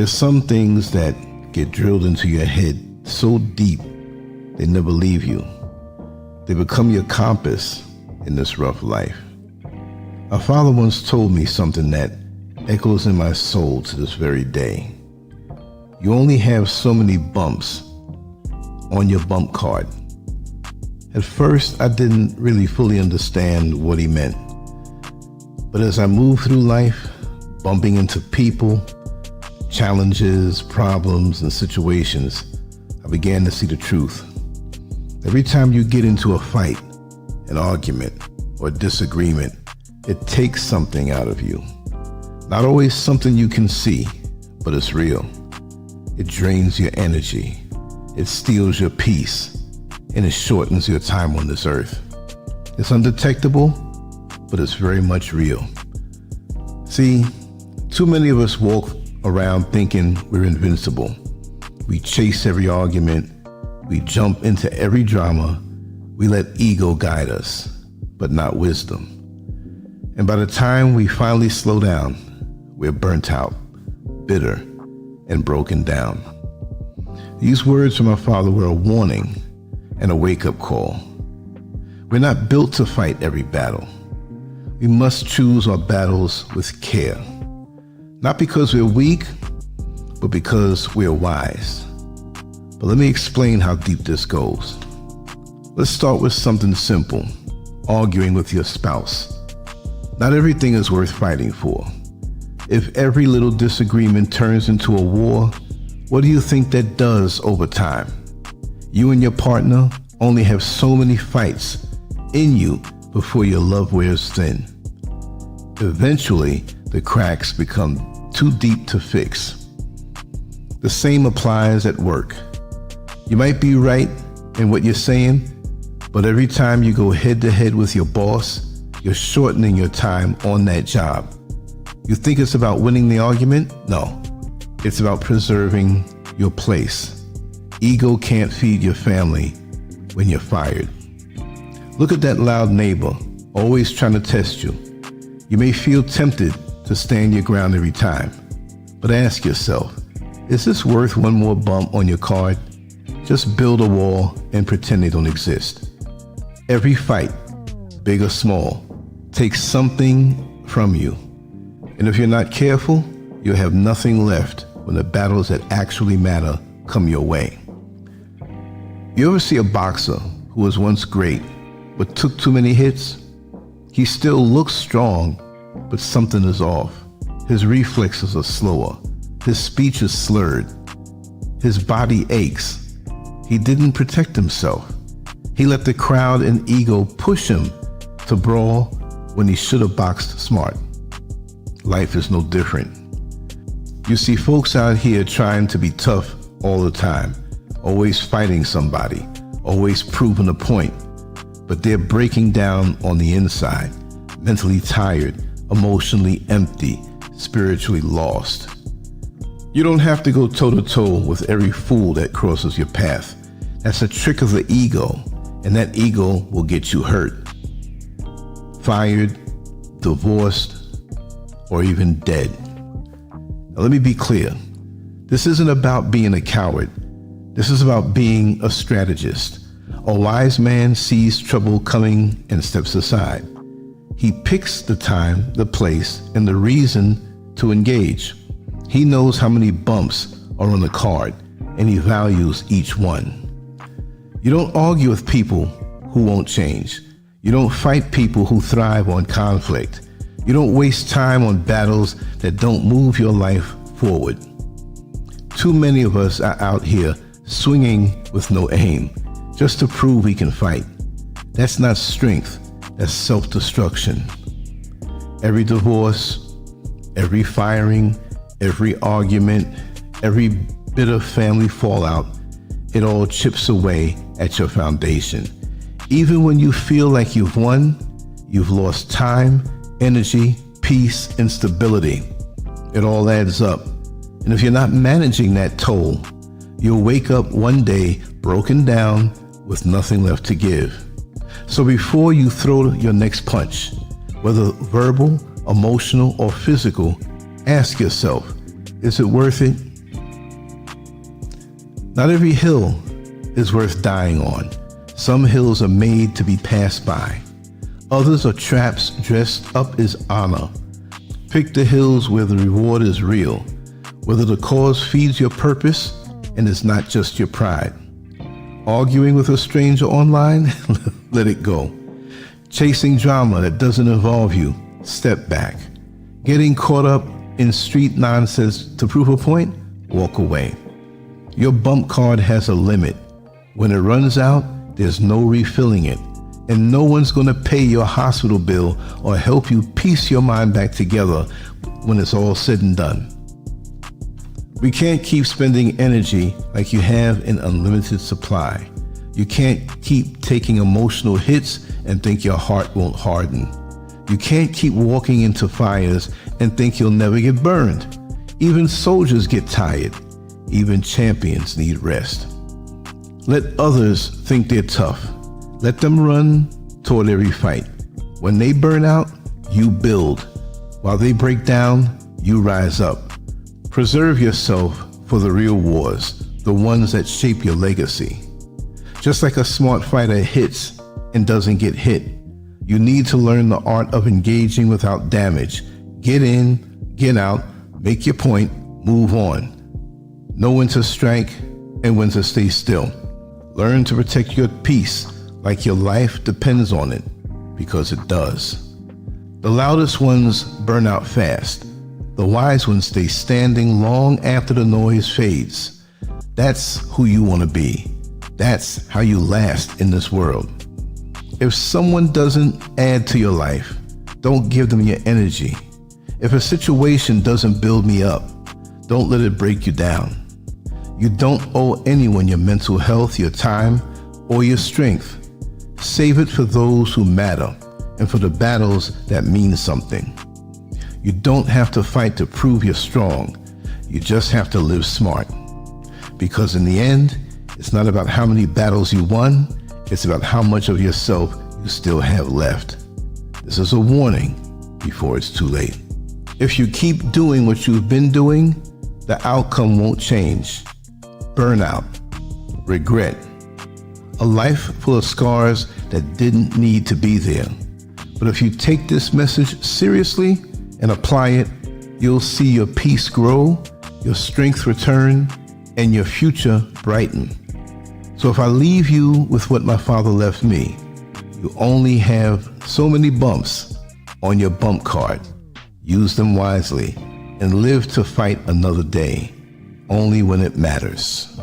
There's some things that get drilled into your head so deep they never leave you. They become your compass in this rough life. My father once told me something that echoes in my soul to this very day. You only have so many bumps on your bump card. At first, I didn't really fully understand what he meant. But as I moved through life, bumping into people, challenges, problems, and situations, I began to see the truth. Every time you get into a fight, an argument, or a disagreement, it takes something out of you. Not always something you can see, but it's real. It drains your energy, it steals your peace, and it shortens your time on this earth. It's undetectable, but it's very much real. See, too many of us walk around thinking we're invincible. We chase every argument, we jump into every drama, we let ego guide us, but not wisdom. And by the time we finally slow down, we're burnt out, bitter, and broken down. These words from my father were a warning and a wake-up call. We're not built to fight every battle. We must choose our battles with care. Not because we're weak, but because we're wise. But let me explain how deep this goes. Let's start with something simple, arguing with your spouse. Not everything is worth fighting for. If every little disagreement turns into a war, what do you think that does over time? You and your partner only have so many fights in you before your love wears thin. Eventually, the cracks become too deep to fix. The same applies at work. You might be right in what you're saying, but every time you go head to head with your boss, you're shortening your time on that job. You think it's about winning the argument? No, it's about preserving your place. Ego can't feed your family when you're fired. Look at that loud neighbor, always trying to test you. You may feel tempted to stand your ground every time, but ask yourself, is this worth one more bump on your card? Just build a wall and pretend they don't exist. Every fight, big or small, takes something from you. And if you're not careful, you'll have nothing left when the battles that actually matter come your way. You ever see a boxer who was once great, but took too many hits? He still looks strong, but something is off. His reflexes are slower. His speech is slurred. His body aches. He didn't protect himself. He let the crowd and ego push him to brawl when he should have boxed smart. Life is no different. You see folks out here trying to be tough all the time, always fighting somebody, always proving a point, but they're breaking down on the inside, mentally tired, emotionally empty, spiritually lost. You don't have to go toe-to-toe with every fool that crosses your path. That's a trick of the ego, and that ego will get you hurt, fired, divorced, or even dead. Now, let me be clear. This isn't about being a coward. This is about being a strategist. A wise man sees trouble coming and steps aside. He picks the time, the place, and the reason to engage. He knows how many bumps are on the card, and he values each one. You don't argue with people who won't change. You don't fight people who thrive on conflict. You don't waste time on battles that don't move your life forward. Too many of us are out here swinging with no aim, just to prove we can fight. That's not strength, that's self-destruction. Every divorce, every firing, every argument, every bitter family fallout, it all chips away at your foundation. Even when you feel like you've won, you've lost time, energy, peace, and stability. It all adds up. And if you're not managing that toll, you'll wake up one day broken down with nothing left to give. So before you throw your next punch, whether verbal, emotional, or physical, ask yourself, is it worth it? Not every hill is worth dying on. Some hills are made to be passed by. Others are traps dressed up as honor. Pick the hills where the reward is real, whether the cause feeds your purpose and is not just your pride. Arguing with a stranger online? Let it go. Chasing drama that doesn't involve you? Step back. Getting caught up in street nonsense to prove a point? Walk away. Your bump card has a limit. When it runs out, there's no refilling it, and no one's going to pay your hospital bill or help you piece your mind back together when it's all said and done. We can't keep spending energy like you have an unlimited supply. You can't keep taking emotional hits and think your heart won't harden. You can't keep walking into fires and think you'll never get burned. Even soldiers get tired. Even champions need rest. Let others think they're tough. Let them run toward every fight. When they burn out, you build. While they break down, you rise up. Preserve yourself for the real wars, the ones that shape your legacy. Just like a smart fighter hits and doesn't get hit, you need to learn the art of engaging without damage. Get in, get out, make your point, move on. Know when to strike and when to stay still. Learn to protect your peace like your life depends on it, because it does. The loudest ones burn out fast. The wise ones stay standing long after the noise fades. That's who you want to be. That's how you last in this world. If someone doesn't add to your life, don't give them your energy. If a situation doesn't build me up, don't let it break you down. You don't owe anyone your mental health, your time, or your strength. Save it for those who matter and for the battles that mean something. You don't have to fight to prove you're strong. You just have to live smart. Because in the end, it's not about how many battles you won, it's about how much of yourself you still have left. This is a warning before it's too late. If you keep doing what you've been doing, the outcome won't change. Burnout, regret, a life full of scars that didn't need to be there. But if you take this message seriously and apply it, you'll see your peace grow, your strength return, and your future brighten. So if I leave you with what my father left me, you only have so many bumps on your bump card. Use them wisely and live to fight another day, only when it matters.